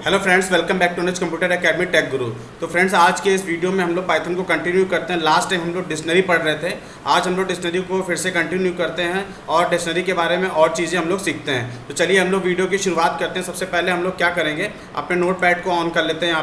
Hello friends, welcome back to Knowledge Computer Academy Tech Guru. तो friends, आज के इस वीडियो में हम लोग पाइथन को कंटिन्यू करते हैं। लास्ट टाइम हम लोग डिक्शनरी पढ़ रहे थे, आज हम लोग डिक्शनरी को फिर से कंटिन्यू करते हैं और डिक्शनरी के बारे में और चीज़ें हम लोग सीखते हैं। तो चलिए हम लोग वीडियो की शुरुआत करते हैं। सबसे पहले हम लोग क्या करेंगे, अपने नोट पैड को ऑन कर लेते हैं।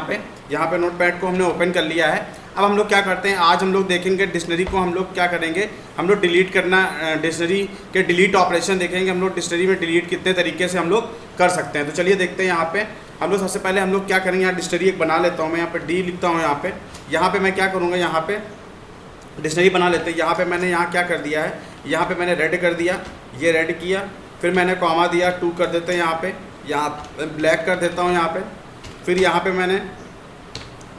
यहाँ पे नोट पैड को हमने ओपन कर लिया है। अब हम लोग क्या करते हैं, आज हम लोग देखेंगे डिक्शनरी को हम लोग क्या करेंगे, हम लोग डिलीट करना, डिक्शनरी के डिलीट ऑपरेशन देखेंगे। हम लोग डिक्शनरी में डिलीट कितने तरीके से हम लोग कर सकते हैं। तो चलिए देखते हैं। यहाँ पे हम लोग सबसे पहले हम लोग क्या करेंगे, यहाँ डिक्शनरी एक बना लेता हूँ मैं। यहाँ पे डी लिखता हूँ। यहाँ पे मैं क्या करूँगा, यहाँ पे डिक्शनरी बना लेते हैं। यहाँ पे मैंने यहाँ क्या कर दिया है, यहाँ पे मैंने रेड कर दिया, ये रेड किया, फिर मैंने कॉमा दिया, 2 कर देते हैं। यहाँ ब्लैक कर देता हूँ। यहाँ पे फिर यहाँ पे मैंने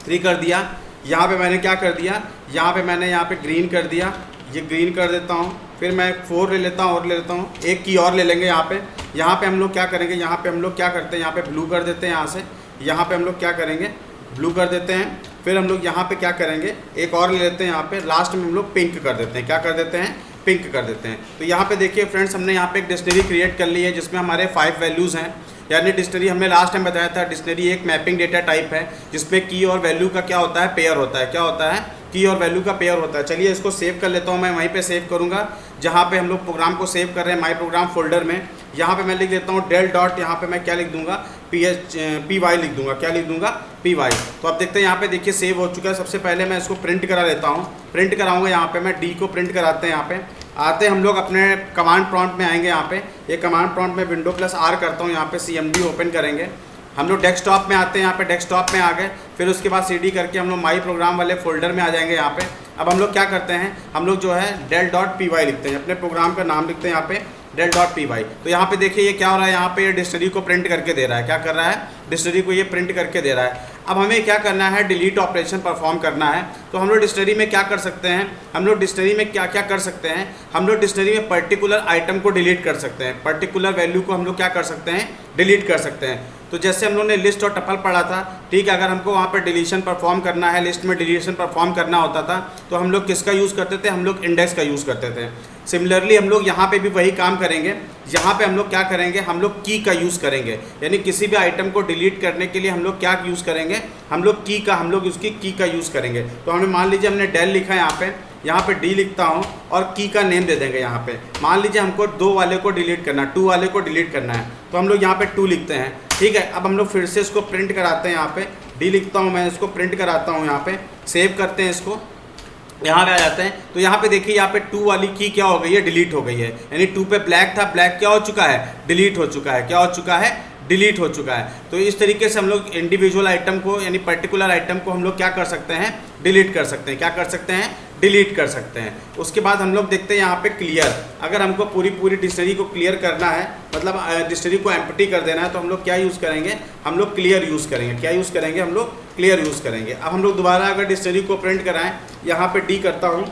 3 कर दिया। यहाँ पे मैंने क्या कर दिया, यहाँ पे मैंने यहाँ पे ग्रीन कर दिया, ये ग्रीन कर देता हूँ। फिर मैं 4 ले लेता हूँ और ले लेता हूँ, एक की और ले लेंगे। यहाँ पे हम लोग क्या करेंगे, यहाँ पे हम लोग क्या करते हैं, यहाँ पे ब्लू कर देते हैं। यहाँ से यहाँ पे हम लोग क्या करेंगे, ब्लू कर देते हैं। फिर हम लोग यहाँ पे क्या करेंगे, एक और ले लेते हैं। यहाँ पे लास्ट में हम लोग पिंक कर देते हैं। क्या कर देते हैं, पिंक कर देते हैं। तो यहाँ पे देखिए फ्रेंड्स, हमने यहाँ पे एक डिक्शनरी क्रिएट कर ली है जिसमें हमारे 5 वैल्यूज़ हैं। यानी डिक्शनरी हमने लास्ट टाइम बताया था, डिक्शनरी एक मैपिंग डेटा टाइप है जिसमें की और वैल्यू का क्या होता है, पेयर होता है। क्या होता है, की और वैल्यू का पेयर होता है। चलिए इसको सेव कर लेता हूँ मैं। वहीं पे सेव करूँगा जहाँ पे हम लोग प्रोग्राम को सेव कर रहे हैं, माई प्रोग्राम फोल्डर में। यहाँ पे मैं लिख देता हूँ डेल डॉट, यहाँ पे मैं क्या लिख दूँगा, py लिख दूँगा। क्या लिख दूँगा, py। तो अब देखते हैं, यहाँ पे देखिए सेव हो चुका है। सबसे पहले मैं इसको प्रिंट करा लेता हूँ। प्रिंट कराऊँगा, यहाँ पे मैं डी को प्रिंट कराते हैं। यहाँ पे आते हम लोग अपने कमांड प्रॉम्प्ट में आएंगे। यहाँ पे ये कमांड प्रॉम्प्ट में विंडो +R करता हूँ। यहाँ पे cmd ओपन करेंगे। हम लोग डेस्कटॉप में आते हैं। यहाँ पे डेस्कटॉप में आ गए, फिर उसके बाद cd करके हम लोग माई प्रोग्राम वाले फोल्डर में आ जाएंगे। यहाँ पे अब हम लोग क्या करते हैं, हम लोग जो है del.py लिखते हैं, अपने प्रोग्राम का नाम लिखते हैं यहाँ पे del.py। तो यहाँ पे देखिए ये क्या हो रहा है, यहाँ पे ये डिक्शनरी को प्रिंट करके दे रहा है। क्या कर रहा है, डिक्शनरी को ये प्रिंट करके दे रहा है। अब हमें क्या करना है, डिलीट ऑपरेशन परफॉर्म करना है। तो हम लोग डिक्शनरी में क्या कर सकते हैं, हम लोग डिक्शनरी में क्या क्या कर सकते हैं, हम लोग डिक्शनरी में पर्टिकुलर आइटम को डिलीट कर सकते हैं, पर्टिकुलर वैल्यू को हम लोग क्या कर सकते हैं, डिलीट कर सकते हैं। तो जैसे हम लोगों ने लिस्ट और टपल पढ़ा था, ठीक है, अगर हमको वहाँ पर डिलीशन परफॉर्म करना है, लिस्ट में डिलीशन परफॉर्म करना होता था, तो हम लोग किसका यूज़ करते थे, हम लोग इंडेक्स का यूज़ करते थे। सिमिलरली हम लोग यहाँ पे भी वही काम करेंगे। यहाँ पे हम लोग क्या करेंगे, हम लोग की का यूज़ करेंगे। यानी किसी भी आइटम को डिलीट करने के लिए हम लोग क्या यूज़ करेंगे, हम लोग की का, हम लोग उसकी की का यूज़ करेंगे। तो हमें मान लीजिए हमने डेल लिखा है, यहाँ पे डी लिखता हूँ और की का नेम दे देंगे। यहाँ पे मान लीजिए हमको 2 वाले को डिलीट करना, 2 वाले को डिलीट करना है, तो हम लोग यहाँ पे 2 लिखते हैं। ठीक है, अब हम लोग फिर से इसको प्रिंट कराते हैं। यहाँ पे डी लिखता हूँ मैं, इसको प्रिंट कराता हूँ। यहाँ पे सेव करते हैं, इसको यहाँ पे आ जाते हैं। तो यहाँ पे देखिए, यहाँ पे 2 वाली की क्या हो गई है, डिलीट हो गई है। यानी 2 पे ब्लैक था, ब्लैक क्या हो चुका है, डिलीट हो चुका है। क्या हो चुका है, डिलीट हो चुका है। तो इस तरीके से हम लोग इंडिविजुअल आइटम को, यानी पर्टिकुलर आइटम को हम लोग क्या कर सकते हैं, डिलीट कर सकते हैं। क्या कर सकते हैं, डिलीट कर सकते हैं। उसके बाद हम लोग देखते हैं यहाँ पे क्लियर। अगर हमको पूरी डिक्शनरी को क्लियर करना है, मतलब डिक्शनरी को एम्प्टी कर देना है, तो हम लोग क्या यूज़ करेंगे, हम लोग क्लियर यूज़ करेंगे। क्या यूज़ करेंगे, हम लोग क्लियर यूज़ करेंगे। अब हम लोग दोबारा अगर डिक्शनरी को प्रिंट कराएं, यहाँ पे डी करता हूँ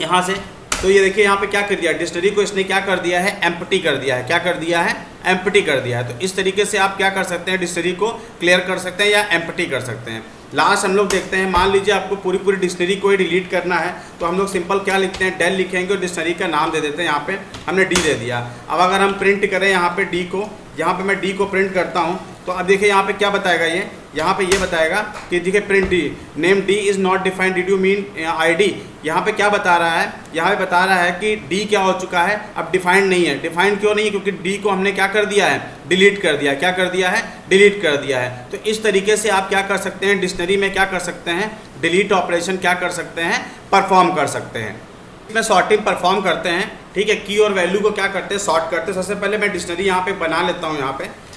यहाँ से, तो ये देखिए यहाँ पे क्या कर दिया, डिक्शनरी को इसने क्या कर दिया है, एम्प्टी कर दिया है। क्या कर दिया है, एम्प्टी कर दिया है। तो इस तरीके से आप क्या कर सकते हैं, डिक्शनरी को क्लियर कर सकते हैं या एम्प्टी कर सकते हैं। लास्ट हम लोग देखते हैं, मान लीजिए आपको पूरी डिक्शनरी को ही डिलीट करना है, तो हम लोग सिंपल क्या लिखते हैं, डेल लिखेंगे और डिक्शनरी का नाम दे देते हैं। यहाँ पे हमने डी दे दिया। अब अगर हम प्रिंट करें यहाँ पे डी को, यहाँ पे मैं डी को प्रिंट करता हूँ, तो अब देखिए यहाँ पे क्या बताएगा, ये यहाँ पे ये बताएगा कि देखिए print D name D is not defined, did you mean ID. यहाँ पे क्या बता रहा है, यहाँ पे बता रहा है कि डी क्या हो चुका है, अब डिफाइंड नहीं है। डिफाइंड क्यों नहीं है, क्योंकि डी को हमने क्या कर दिया है, डिलीट कर दिया। क्या कर दिया है, डिलीट कर दिया है। तो इस तरीके से आप क्या कर सकते हैं, डिक्शनरी में क्या कर सकते हैं, डिलीट ऑपरेशन क्या कर सकते हैं, परफॉर्म कर सकते हैं। इसमें सॉर्टिंग परफॉर्म करते हैं। ठीक है, की और वैल्यू को क्या करते हैं, सॉर्ट करते हैं। सबसे पहले मैं डिक्शनरी यहाँ पे बना लेता हूँ। यहाँ पे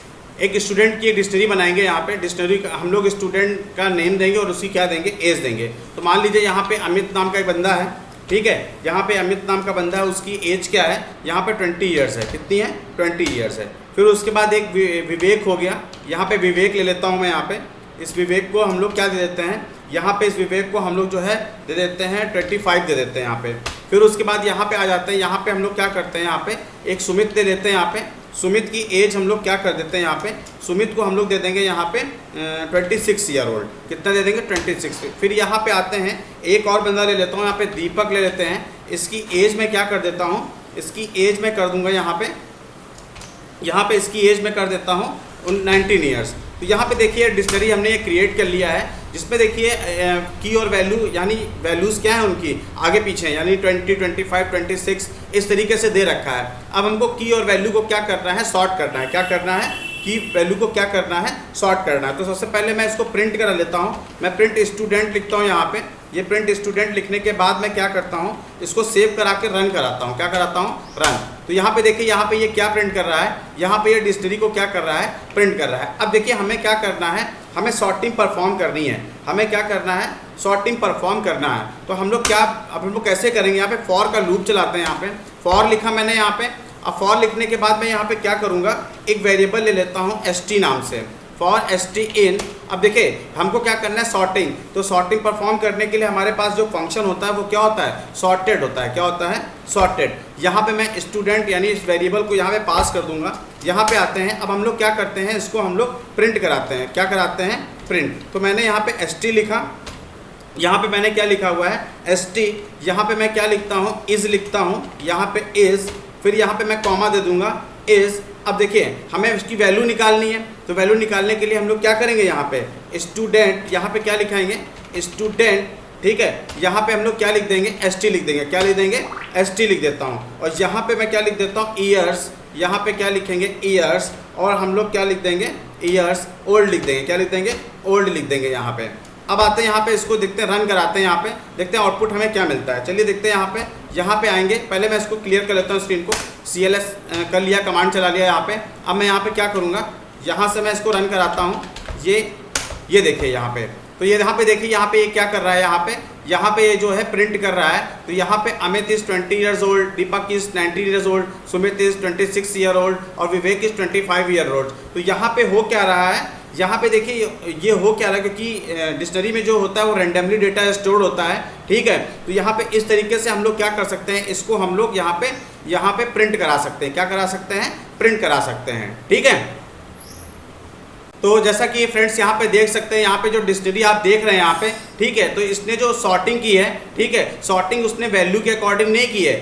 एक स्टूडेंट की डिक्शनरी बनाएंगे। यहाँ पे डिक्शनरी हम लोग स्टूडेंट का नेम देंगे और उसी क्या देंगे, एज देंगे। तो मान लीजिए यहाँ पे अमित नाम का एक बंदा है। ठीक है, यहाँ पे अमित नाम का बंदा है, उसकी एज क्या है, यहाँ पे 20 ईयर्स है। कितनी है, 20 ईयर्स है। फिर उसके बाद एक विवेक हो गया। यहाँ पे विवेक ले लेता हूँ मैं। यहाँ पे इस विवेक को हम लोग क्या दे देते हैं, यहाँ पे इस विवेक को हम लोग जो है दे देते हैं 25 दे देते हैं यहाँ पे। फिर उसके बाद यहाँ पे आ जाते हैं, यहाँ पे हम लोग क्या करते हैं, यहाँ पे एक सुमित दे देते हैं। यहाँ पे सुमित की एज हम लोग क्या कर देते हैं, यहाँ पे सुमित को हम लोग दे देंगे यहाँ पे 26 ईयर ओल्ड। कितना दे देंगे, 26। फिर यहाँ पे आते हैं, एक और बंदा ले लेता हूँ, यहाँ पे दीपक ले लेते हैं। इसकी एज में क्या कर देता हूँ, इसकी एज में कर दूंगा यहाँ पे इसकी एज में कर देता हूँ 19 ईयर्स। तो यहाँ पे देखिए डिक्शनरी हमने ये क्रिएट कर लिया है, जिसमें देखिए की और वैल्यू यानी वैल्यूज़ क्या है उनकी आगे पीछे यानी 20, 25, 26 इस तरीके से दे रखा है। अब हमको की और वैल्यू को क्या करना है, सॉर्ट करना है। क्या करना है, की वैल्यू को क्या करना है, सॉर्ट करना है। तो सबसे पहले मैं इसको प्रिंट करा लेता हूँ। मैं प्रिंट स्टूडेंट लिखता हूँ यहाँ पे। ये प्रिंट स्टूडेंट लिखने के बाद मैं क्या करता हूँ, इसको सेव करा के रन कराता हूँ। क्या कराता हूँ, रन। तो यहाँ पे देखिए यहाँ पे ये क्या प्रिंट कर रहा है, यहाँ पे ये डिक्शनरी को क्या कर रहा है, प्रिंट कर रहा है। अब देखिए हमें क्या करना है, हमें सॉर्टिंग परफॉर्म करनी है। हमें क्या करना है, सॉर्टिंग परफॉर्म करना है। तो हम लोग क्या, अब हम लोग कैसे करेंगे, यहाँ पे फॉर का लूप चलाते हैं। यहाँ पे फॉर लिखा मैंने यहाँ पे। अब फॉर लिखने के बाद मैं यहाँ पे क्या करूँगा, एक वेरिएबल ले लेता हूँ st नाम से, फॉर st इन। अब देखिए हमको क्या करना है, सॉर्टिंग। तो सॉर्टिंग परफॉर्म करने के लिए हमारे पास जो फंक्शन होता है वो क्या होता है, सॉर्टेड होता है। क्या होता है, सॉर्टेड। यहाँ पे मैं स्टूडेंट यानी इस वेरिएबल को यहाँ पे पास कर दूंगा। यहाँ पे आते हैं, अब हम लोग क्या करते हैं, इसको हम लोग प्रिंट कराते हैं। क्या कराते हैं, प्रिंट। तो मैंने यहाँ पे st लिखा, यहाँ पे मैंने क्या लिखा हुआ है, st। यहाँ पे मैं क्या लिखता हूँ, इज़ लिखता हूँ। यहाँ पे इज़, फिर यहाँ पे मैं कॉमा दे दूंगा, इज़। अब देखिए हमें उसकी वैल्यू निकालनी है। तो वैल्यू निकालने के लिए हम लोग क्या करेंगे, यहाँ पे स्टूडेंट, यहाँ पे क्या लिखाएंगे, स्टूडेंट। ठीक है, यहाँ पे हम लोग क्या लिख देंगे, st लिख देंगे। क्या लिख देंगे, st लिख देता हूँ। और यहाँ पे मैं क्या लिख देता हूँ, ईयर्स। यहाँ पे क्या लिखेंगे, ईयर्स। और हम लोग क्या लिख देंगे, ईयर्स। ओल्ड लिख देंगे। क्या लिख देंगे, ओल्ड लिख देंगे यहाँ पे। अब आते हैं यहाँ पे, इसको देखते हैं, रन कराते हैं। यहाँ पे देखते हैं आउटपुट हमें क्या मिलता है। चलिए देखते हैं यहाँ पे आएंगे। पहले मैं इसको क्लियर कर लेता हूँ, स्क्रीन को cls कर लिया, कमांड चला लिया यहाँ पे। अब मैं यहाँ पे क्या करूँगा, यहाँ से मैं इसको रन कराता हूँ। ये देखिए यहाँ पे, तो ये यहाँ पे देखिए, यहाँ पे ये क्या कर रहा है, यहाँ पे ये जो है प्रिंट कर रहा है। तो यहाँ पे Amit is 20 years old, Deepak is 19 years old, Sumit is 26 year old और विवेक इज़ 25 ईयर ओल्ड। तो यहाँ पे हो क्या रहा है, यहाँ पे देखिए ये हो क्या रहा है, क्योंकि डिक्शनरी में जो होता है वो रैंडमली डेटा स्टोर होता है। ठीक है, तो यहाँ पे इस तरीके से हम लोग क्या कर सकते हैं, इसको हम लोग यहाँ पे प्रिंट करा सकते हैं। क्या करा सकते हैं, प्रिंट करा सकते हैं। ठीक है, तो जैसा कि फ्रेंड्स यहाँ पे देख सकते हैं, यहाँ पे जो डिक्शनरी आप देख रहे हैं यहाँ पे, ठीक है, तो इसने जो सॉर्टिंग की है, ठीक है, सॉर्टिंग उसने वैल्यू के अकॉर्डिंग नहीं की है,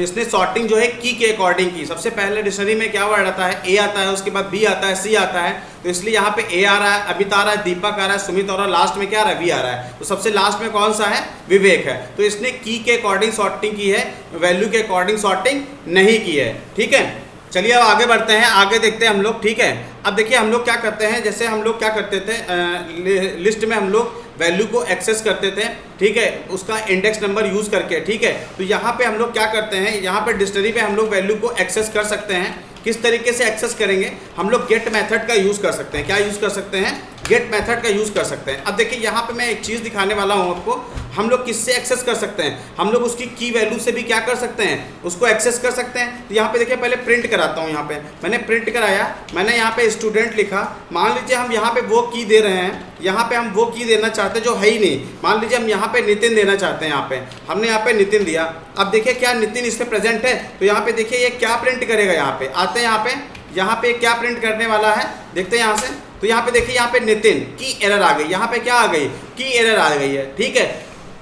इसने सॉर्टिंग जो है की के अकॉर्डिंग की। सबसे पहले डिक्शनरी में क्या वर्ड आता है, ए आता है, उसके बाद बी आता है, सी आता है। तो इसलिए यहाँ पे ए आ रहा है, अमित आ रहा है, दीपक आ रहा है, सुमित आ रहा है, लास्ट में क्या आ रहा है, वी आ रहा है। तो सबसे लास्ट में कौन सा है, विवेक है। तो इसने की के अकॉर्डिंग सॉर्टिंग की है, वैल्यू के अकॉर्डिंग सॉर्टिंग नहीं की है। ठीक है, चलिए अब आगे बढ़ते हैं, आगे देखते हैं हम लोग। ठीक है, अब देखिए हम लोग क्या करते हैं, जैसे हम लोग क्या करते थे, लिस्ट में हम लोग वैल्यू को एक्सेस करते थे। ठीक है, उसका इंडेक्स नंबर यूज़ करके। ठीक है, तो यहाँ पे हम लोग क्या करते हैं, यहाँ पे डिक्शनरी में हम लोग वैल्यू को एक्सेस कर सकते हैं। किस तरीके से एक्सेस करेंगे, हम लोग गेट मेथड का यूज़ कर सकते हैं। क्या यूज़ कर सकते हैं, गेट मेथड का यूज़ कर सकते हैं। अब देखिए यहाँ पे मैं एक चीज़ दिखाने वाला हूँ आपको, हम लोग किससे एक्सेस कर सकते हैं, हम लोग उसकी की वैल्यू से भी क्या कर सकते हैं, उसको एक्सेस कर सकते हैं। तो यहाँ पे देखिए पहले प्रिंट कराता हूँ। यहाँ पे मैंने प्रिंट कराया, मैंने यहाँ पे स्टूडेंट लिखा। मान लीजिए हम यहाँ पे वो की दे रहे हैं, यहाँ पे हम वो की देना चाहते हैं जो है ही नहीं। मान लीजिए हम यहाँ पे नितिन देना चाहते हैं, यहाँ पे हमने यहाँ पे नितिन दिया। अब देखिए क्या नितिन इसमें प्रेजेंट है, तो यहाँ पे देखिए ये क्या प्रिंट करेगा, यहाँ पे आते हैं, यहाँ पे क्या प्रिंट करने वाला है, देखते हैं यहाँ से। तो यहाँ पे देखिए, यहाँ पे नितिन की एरर आ गई, यहाँ पे क्या आ गई, की एरर आ गई है। ठीक है,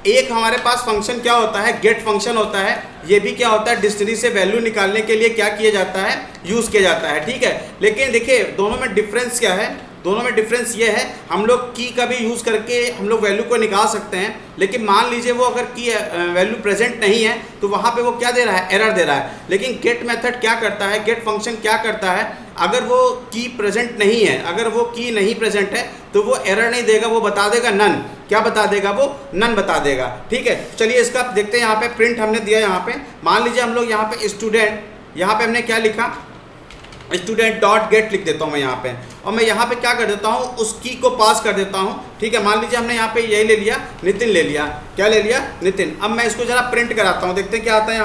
एक हमारे पास फंक्शन क्या होता है, गेट फंक्शन होता है। ये भी क्या होता है, डिक्शनरी से वैल्यू निकालने के लिए क्या किया जाता है, यूज़ किया जाता है। ठीक है, लेकिन देखिए दोनों में डिफरेंस क्या है, दोनों में डिफरेंस ये है, हम लोग की का भी यूज़ करके हम लोग वैल्यू को निकाल सकते हैं। लेकिन मान लीजिए वो अगर की वैल्यू प्रेजेंट नहीं है तो वहाँ पे वो क्या दे रहा है, एरर दे रहा है। लेकिन गेट मेथड क्या करता है, गेट फंक्शन क्या करता है, अगर वो की प्रेजेंट नहीं है, अगर वो की नहीं प्रेजेंट है तो वो एरर नहीं देगा, वो बता देगा नन। क्या बता देगा, वो नन बता देगा। ठीक है, चलिए इसका देखते हैं। यहाँ पे प्रिंट हमने दिया, यहाँ पे मान लीजिए हम लोग यहाँ पे स्टूडेंट, यहाँ पे हमने क्या लिखा, स्टूडेंट डॉट गेट लिख देता हूँ मैं यहाँ पे। और मैं यहाँ पे क्या कर देता हूँ, उस की को पास कर देता हूँ। ठीक है, मान लीजिए हमने यहाँ पे यही ले लिया, नितिन ले लिया। क्या ले लिया, नितिन। अब मैं इसको जरा प्रिंट कराता हूँ, देखते हैं क्या आता है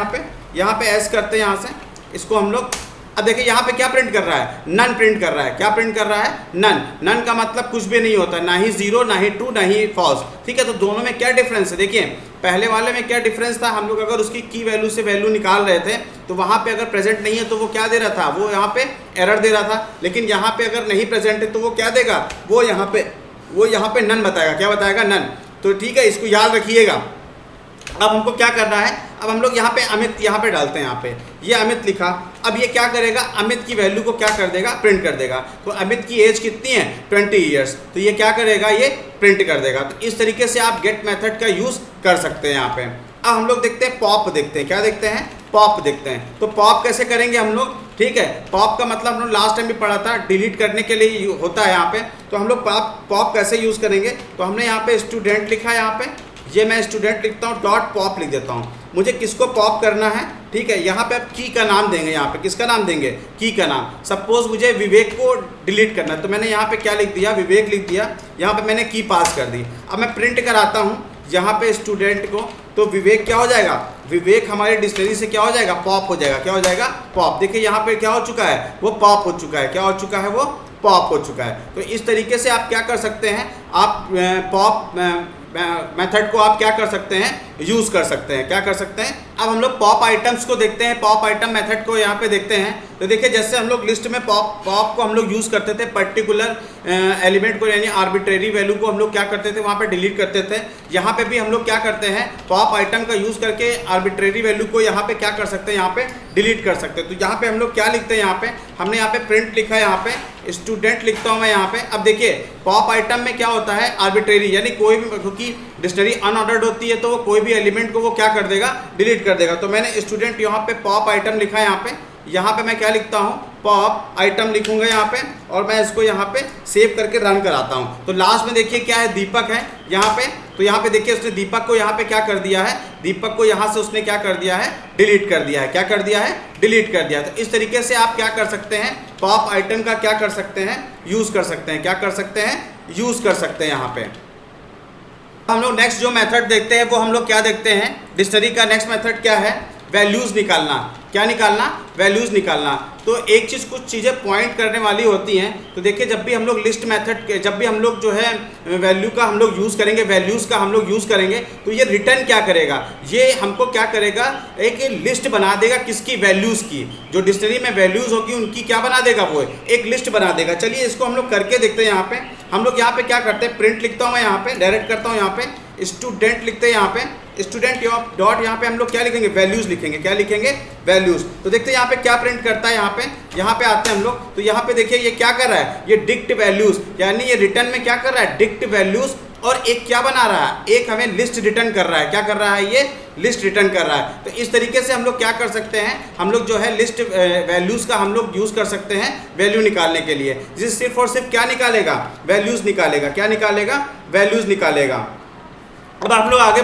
यहाँ पे एस करते हैं यहाँ से इसको हम लोग। अब देखिए यहाँ पे क्या प्रिंट कर रहा है, नन प्रिंट कर रहा है। क्या प्रिंट कर रहा है, नन। नन का मतलब कुछ भी नहीं होता, ना ही जीरो, ना ही ट्रू, ना ही फॉल्स। ठीक है, तो दोनों में क्या डिफरेंस है, देखिए पहले वाले में क्या डिफरेंस था, हम लोग अगर उसकी की वैल्यू से वैल्यू निकाल रहे थे तो वहाँ पे अगर प्रेजेंट नहीं है तो वो क्या दे रहा था, वो यहाँ पे एरर दे रहा था। लेकिन यहाँ पे अगर नहीं प्रेजेंट है तो वो क्या देगा, वो यहाँ पे नन बताएगा। क्या बताएगा, नन। तो ठीक है, इसको याद रखिएगा। अब हमको क्या करना है, अब हम लोग यहाँ पे अमित यहाँ पे डालते हैं। यहाँ पे ये अमित लिखा। अब ये क्या करेगा, अमित की वैल्यू को क्या कर देगा, प्रिंट कर देगा। तो अमित की एज कितनी है, 20 ईयर्स, तो ये क्या करेगा, ये प्रिंट कर देगा। तो इस तरीके से आप गेट मेथड का यूज़ कर सकते हैं यहाँ पे। अब हम लोग देखते हैं पॉप, देखते हैं क्या देखते हैं, पॉप देखते हैं। तो पॉप कैसे करेंगे हम लोग, ठीक है। पॉप का मतलब हम लोग लास्ट टाइम भी पढ़ा था, डिलीट करने के लिए होता है यहाँ पे। तो हम लोग पॉप कैसे यूज़ करेंगे, तो हमने यहाँ पे स्टूडेंट लिखा है, यहाँ पे ये मैं स्टूडेंट लिखता हूँ, डॉट पॉप लिख देता हूँ। मुझे किसको पॉप करना है, ठीक है। यहाँ पे आप की का नाम देंगे, यहाँ पे किसका नाम देंगे, की का नाम। सपोज मुझे विवेक को डिलीट करना है, तो मैंने यहाँ पे क्या लिख दिया, विवेक लिख दिया, यहाँ पे मैंने की पास कर दी। अब मैं प्रिंट कराता हूँ यहाँ पे स्टूडेंट को, तो विवेक क्या हो जाएगा, विवेक हमारे डिक्शनरी से क्या हो जाएगा, पॉप हो जाएगा। क्या हो जाएगा, पॉप। देखिए यहाँ पे क्या हो चुका है, वो पॉप हो चुका है। क्या हो चुका है, वो पॉप हो चुका है। तो इस तरीके से आप क्या कर सकते हैं, आप पॉप मेथड को आप क्या कर सकते हैं, यूज़ कर सकते हैं। क्या कर सकते हैं, अब हम लोग पॉप आइटम्स को देखते हैं, पॉप आइटम मेथड को यहाँ पे देखते हैं। तो देखिए जैसे हम लोग लिस्ट में पॉप को हम लोग यूज़ करते थे, पर्टिकुलर एलिमेंट को यानी आर्बिट्रेरी वैल्यू को हम लोग क्या करते थे, वहाँ पे डिलीट करते थे। यहाँ पे भी हम लोग क्या करते हैं, पॉप आइटम का यूज़ करके आर्बिट्रेरी वैल्यू को यहाँ पे क्या कर सकते हैं, यहाँ पे डिलीट कर सकते हैं। तो यहाँ पे हम लोग क्या लिखते हैं, यहाँ पे हमने यहाँ पे प्रिंट लिखा है, यहाँ पे स्टूडेंट लिखता हूँ मैं यहाँ पे। अब देखिए पॉप आइटम में क्या होता है, आर्बिट्रेरी यानी कोई भी, क्योंकि डिक्शनरी अनऑर्डर्ड होती है तो वो कोई भी एलिमेंट को वो क्या कर देगा, डिलीट कर देगा। तो मैंने स्टूडेंट यहाँ पे पॉप आइटम लिखा है, यहाँ पे मैं क्या लिखता हूँ, पॉप आइटम लिखूंगा यहाँ पे, और मैं इसको यहाँ पे सेव करके रन कराता हूँ। तो लास्ट में देखिए क्या है, दीपक है यहाँ पे। तो यहाँ पे देखिए उसने दीपक को यहाँ पे क्या कर दिया है, दीपक को यहाँ से उसने क्या कर दिया है, डिलीट कर दिया है। क्या कर दिया है, डिलीट कर दिया। तो इस तरीके से आप क्या कर सकते हैं, पॉप आइटम का क्या कर सकते हैं, यूज़ कर सकते हैं। क्या कर सकते हैं, यूज़ कर सकते हैं यहाँ पे। हम लोग नेक्स्ट जो मेथड देखते हैं वो हम लोग क्या देखते हैं, डिक्शनरी का नेक्स्ट मेथड क्या है, वैल्यूज़ निकालना। क्या निकालना, वैल्यूज़ निकालना। तो एक चीज़, कुछ चीज़ें पॉइंट करने वाली होती हैं। तो देखिए जब भी हम लोग लिस्ट मेथड के, जब भी हम लोग जो है वैल्यू का हम लोग यूज़ करेंगे, वैल्यूज़ का हम लोग यूज़ करेंगे, तो ये रिटर्न क्या करेगा, ये हमको क्या करेगा, एक लिस्ट बना देगा किसकी, वैल्यूज़ की। जो डिक्शनरी में वैल्यूज़ होगी उनकी क्या बना देगा, वो एक लिस्ट बना देगा। चलिए इसको हम लोग करके देखते हैं। यहाँ पे हम लोग यहाँ पे क्या करते हैं, प्रिंट लिखता हूँ मैं यहाँ पे, डायरेक्ट करता हूँ यहाँ पे स्टूडेंट लिखते हैं, यहाँ पे स्टूडेंट डॉट यहाँ पे हम लोग क्या लिखेंगे, वैल्यूज़ लिखेंगे। क्या लिखेंगे, वैल्यूज़। तो देखते हैं यहाँ पे क्या प्रिंट करता है। यहाँ पे आते हैं हम लोग, तो यहाँ पे देखिए ये क्या कर रहा है, ये डिक्ट वैल्यूज़, यानी ये रिटर्न में क्या कर रहा है, डिक्ट वैल्यूज़। और एक क्या बना रहा है, एक हमें लिस्ट रिटर्न कर रहा है। क्या कर रहा है, ये लिस्ट रिटर्न कर रहा है। तो इस तरीके से हम लोग क्या कर सकते हैं, हम लोग जो है लिस्ट वैल्यूज़ का हम लोग यूज़ कर सकते हैं वैल्यू निकालने के लिए। जिस सिर्फ और सिर्फ क्या निकालेगा, वैल्यूज़ निकालेगा। क्या निकालेगा, वैल्यूज़ निकालेगा। अब हम लोग आगे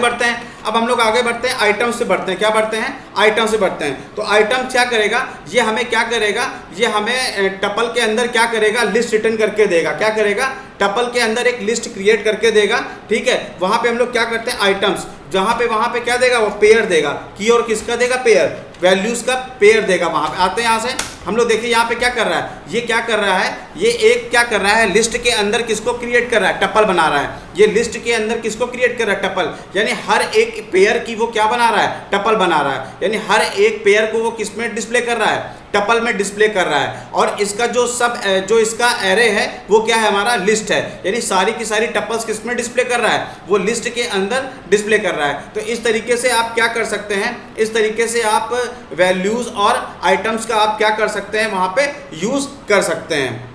बढ़ते हैं, आइटम से बढ़ते हैं। क्या बढ़ते हैं, आइटम से बढ़ते हैं। तो आइटम क्या करेगा, ये हमें क्या करेगा, ये हमें टपल के अंदर क्या करेगा, लिस्ट रिटर्न करके देगा। क्या करेगा, टपल के अंदर एक लिस्ट क्रिएट करके देगा, ठीक है। वहाँ पे हम लोग क्या करते हैं, आइटम्स, जहाँ पे वहाँ पे क्या देगा, वो पेयर देगा। की और किसका देगा, पेयर, वैल्यूज़ का पेयर देगा। वहाँ पे आते हैं, यहाँ से हम लोग देखिए यहाँ पे क्या कर रहा है, ये क्या कर रहा है, ये एक क्या कर रहा है, लिस्ट के अंदर किसको क्रिएट कर रहा है, टपल बना रहा है। ये लिस्ट के अंदर किसको क्रिएट कर रहा है, टपल, यानी हर एक पेयर की वो क्या बना रहा है, टपल बना रहा है। यानी हर एक पेयर को वो किस में डिस्प्ले कर रहा है, टपल में डिस्प्ले कर रहा है। और इसका जो इसका एरे है वो क्या है, हमारा लिस्ट है। यानी सारी की सारी टपल्स किस में डिस्प्ले कर रहा है, वो लिस्ट के अंदर डिस्प्ले कर रहा है। तो इस तरीके से आप क्या कर सकते हैं, इस तरीके से आप वैल्यूज़ और आइटम्स का आप क्या कर सकते हैं, वहाँ पे यूज़ कर सकते हैं।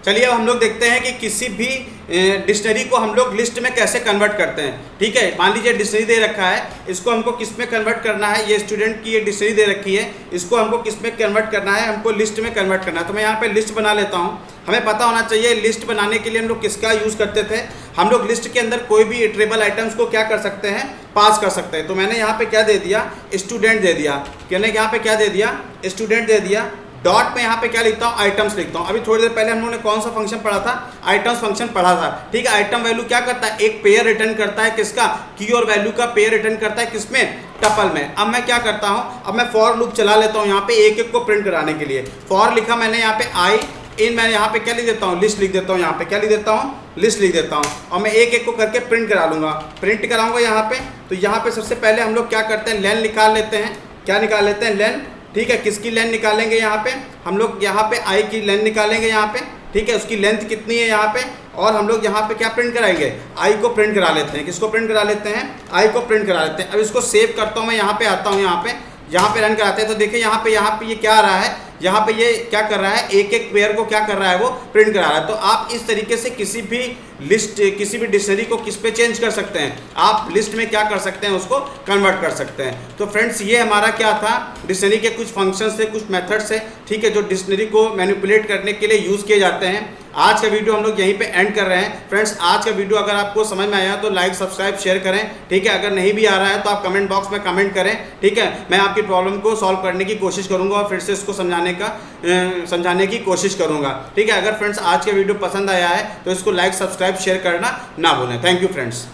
चलिए अब हम लोग देखते हैं कि किसी भी डिक्शनरी को हम लोग लिस्ट में कैसे कन्वर्ट करते हैं। ठीक है, मान लीजिए डिक्शनरी दे रखा है, इसको हमको किस में कन्वर्ट करना है, ये स्टूडेंट की ये डिक्शनरी दे रखी है, इसको हमको किस में कन्वर्ट करना है, हमको लिस्ट में कन्वर्ट करना है। तो मैं यहाँ पे लिस्ट बना लेता हूँ। हमें पता होना चाहिए लिस्ट बनाने के लिए हम लोग किसका यूज़ करते थे, हम लोग लिस्ट के अंदर कोई भी इटरेबल आइटम्स को क्या कर सकते हैं, पास कर सकते हैं। तो मैंने यहाँ पे क्या दे दिया, स्टूडेंट दे दिया। मैंने यहाँ पे क्या दे दिया, स्टूडेंट दे दिया। डॉट में यहाँ पे क्या लिखता हूँ, आइटम्स लिखता हूँ। अभी थोड़ी देर पहले हम लोगों ने कौन सा फंक्शन पढ़ा था, आइटम्स फंक्शन पढ़ा था। ठीक है, आइटम वैल्यू क्या करता है, एक पेयर रिटर्न करता है, किसका, की और वैल्यू का पेयर रिटर्न करता है, किसमें, टपल में। अब मैं क्या करता हूँ, अब मैं फॉर लूप चला लेता हूँ यहाँ पे एक एक को प्रिंट कराने के लिए। फॉर लिखा मैंने यहाँ पे आई इन, मैं यहाँ पे क्या लिख देता हूँ, लिस्ट लिख देता हूँ। यहाँ पे क्या लिख देता हूँ, लिस्ट लिख देता हूँ। और मैं एक एक को करके प्रिंट करा लूँगा, प्रिंट कराऊंगा यहाँ पे। तो यहाँ पे सबसे पहले हम लोग क्या करते हैं, लेन निकाल लेते हैं। क्या निकाल लेते हैं, लेन। ठीक है, किसकी लेन निकालेंगे, यहाँ पे हम लोग यहाँ पे आई की लेन निकालेंगे यहाँ पे। ठीक है, उसकी लेंथ कितनी है यहाँ पे, और हम लोग यहाँ पे क्या प्रिंट कराएंगे, आई को प्रिंट करा लेते हैं। किसको प्रिंट करा लेते हैं, आई को प्रिंट करा लेते हैं। अब इसको सेव करता हूँ मैं, यहाँ पे आता हूँ, यहाँ पे यहाँ पे रन कराते हैं तो देखिए यहाँ पे ये क्या आ रहा है, यहाँ पे ये क्या कर रहा है, एक एक पेयर को क्या कर रहा है, वो प्रिंट करा रहा है। तो आप इस तरीके से किसी भी लिस्ट, किसी भी डिक्शनरी को किस पे चेंज कर सकते हैं, आप लिस्ट में क्या कर सकते हैं, उसको कन्वर्ट कर सकते हैं। तो फ्रेंड्स ये हमारा क्या था, डिक्शनरी के कुछ फंक्शंस थे, कुछ मेथड्स है, ठीक है, जो डिक्शनरी को मैनिपुलेट करने के लिए यूज़ किए जाते हैं। आज का वीडियो हम लोग यहीं पे एंड कर रहे हैं। फ्रेंड्स आज का वीडियो अगर आपको समझ में आया तो लाइक सब्सक्राइब शेयर करें, ठीक है। अगर नहीं भी आ रहा है तो आप कमेंट बॉक्स में कमेंट करें, ठीक है। मैं आपकी प्रॉब्लम को सॉल्व करने की कोशिश करूंगा और फिर से इसको समझाने की कोशिश करूंगा, ठीक है। अगर फ्रेंड्स आज का वीडियो पसंद आया है तो इसको लाइक सब्सक्राइब शेयर करना ना भूलें। Thank you friends.